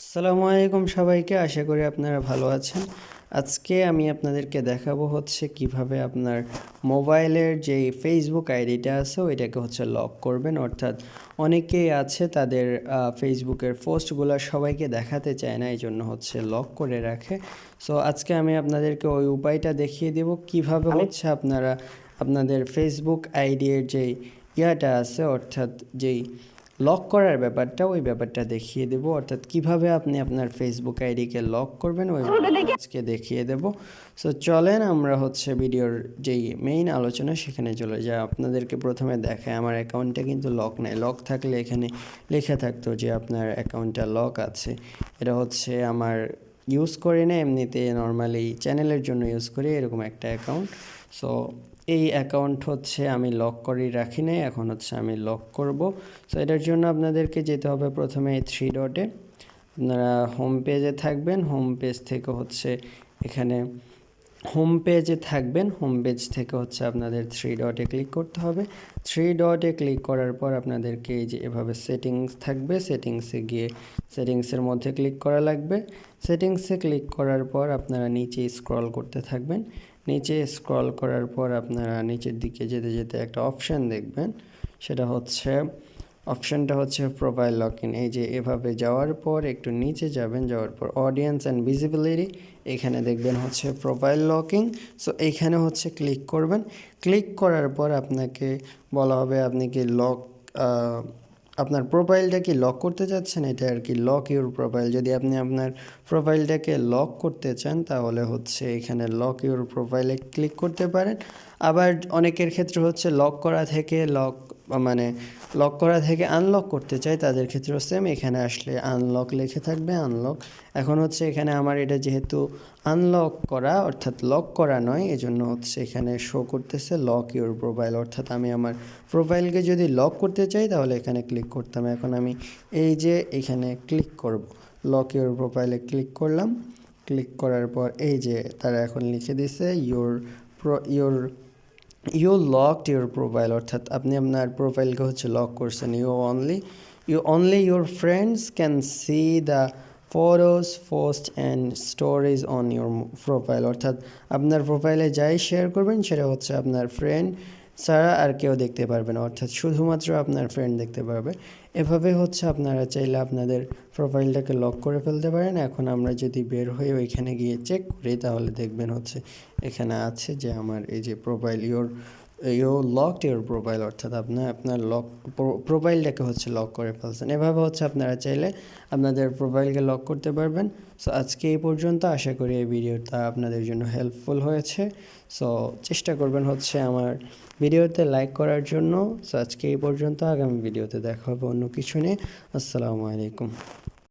আসসালামু আলাইকুম সবাইকে, আশা করি আপনারা ভালো আছেন। আজকে আমি আপনাদেরকে দেখাবো কিভাবে আপনার মোবাইলের যে ফেসবুক আইডিটা আছে ওইটাকে লক করবেন। অর্থাৎ অনেকেই আছে তাদের ফেসবুকের পোস্টগুলো সবাইকে দেখাতে চায় না, এই জন্য লক করে রাখে। সো আজকে আমি আপনাদেরকে ওই উপায়টা দেখিয়ে দেব কিভাবে আপনারা আপনাদের ফেসবুক আইডির যেই ইয়াটা আছে, অর্থাৎ যেই লক করার ব্যাপারটা, ওই ব্যাপারটা দেখিয়ে দেব। অর্থাৎ কিভাবে আপনি আপনার ফেসবুক আইডিকে লক করবেন ওই আজকে দেখিয়ে দেব। সো চলেন আমরা ভিডিওর যেই মেইন আলোচনা সেখানে চলে যাই। আপনাদেরকে প্রথমে দেখায় আমার অ্যাকাউন্টটা কিন্তু লক নাই। লক থাকলে এখানে লেখা থাকতো যে আপনার অ্যাকাউন্টটা লক আছে। এটা আমার ইউজ করি না, এমনিতে নর্মালি চ্যানেলের জন্য ইউজ করি এরকম একটা অ্যাকাউন্ট। সো এই অ্যাকাউন্ট আমি লক করে রাখি নাই, এখন আমি লক করব। সো এটার জন্য আপনাদেরকে যেতে হবে প্রথমে এই থ্রি ডটে। আপনারা হোম পেজে থাকবেন, হোম পেজ থেকে এখানে হোম পেজে থাকবেন, হোম পেজ থেকে আপনাদের থ্রি ডটে ক্লিক করতে হবে। থ্রি ডটে ক্লিক করার পর আপনাদেরকে এই যে এভাবে সেটিংস থাকবে, সেটিংসে গিয়ে সেটিংসের মধ্যে ক্লিক করা লাগবে। সেটিংসে ক্লিক করার পর আপনারা নিচে স্ক্রল করতে থাকবেন। নিচে স্ক্রল করার পর আপনারা নিচের দিকে যেতে যেতে একটা অপশান দেখবেন, সেটা অপশানটা প্রোফাইল লক ইন। এই যে এভাবে যাওয়ার পর একটু নিচে যাবেন, যাওয়ার পর অডিয়েন্স অ্যান্ড ভিজিবিলিটি, এখানে দেখবেন প্রোফাইল লকিং। সো এইখানে ক্লিক করবেন। ক্লিক করার পর আপনাকে বলা হবে আপনি কি আপনার প্রোফাইলটা কি লক করতে চাচ্ছেন, এটা আর কি লক ইউর প্রোফাইল। যদি আপনি আপনার প্রোফাইলটাকে লক করতে চান তাহলে এখানে লক ইউর প্রোফাইলে ক্লিক করতে পারেন। আবার অনেকের ক্ষেত্রে লক করা থেকে আনলক করতে চাই, তাদের ক্ষেত্রেও সেম। এখানে আসলে আনলক লিখে থাকবে, আনলক। এখন এখানে আমার এটা যেহেতু আনলক করা অর্থাৎ লক করা নয়, এজন্য এখানে শো করতেছে লক ইউর প্রোফাইল। অর্থাৎ আমি আমার প্রোফাইলকে যদি লক করতে চাই তাহলে এখানে ক্লিক করতাম। এখন আমি এই যে এখানে ক্লিক করব, লক ইউর প্রোফাইলে ক্লিক করলাম। ক্লিক করার পর এই যে তারা এখন লিখে দিছে ইউ লকড ইউর প্রোফাইল, অর্থাৎ আপনি আপনার প্রোফাইলকে লক করছেন। You only your friends can see the photos, post and stories on your profile, অর্থাৎ আপনার প্রোফাইলে যাই শেয়ার করবেন সেটা আপনার ফ্রেন্ড ছাড়া আর কেউ দেখতে পারবে না, অর্থাৎ শুধুমাত্র আপনার ফ্রেন্ড দেখতে পারবে। এভাবে আপনারা চাইলে আপনাদের প্রোফাইলটাকে লক করে ফেলতে পারেন। এখন আমরা যদি বের হয়ে ওইখানে গিয়ে চেক করি তাহলে দেখবেন এখানে আছে যে আমার এই যে profile you locked your profile, অর্থাৎ আপনার প্রোফাইলটাকে লক করে ফেলছেন। এভাবে আপনারা চাইলে আপনাদের প্রোফাইলকে লক করতে পারবেন। সো আজকে এই পর্যন্ত। আশা করি এই ভিডিওটা আপনাদের জন্য হেল্পফুল হয়েছে। সো চেষ্টা করবেন আমার ভিডিওতে লাইক করার জন্য। সো আজকে এই পর্যন্ত, আগামী ভিডিওতে দেখা হবে অন্য কিছু নিয়ে। আসসালামু আলাইকুম।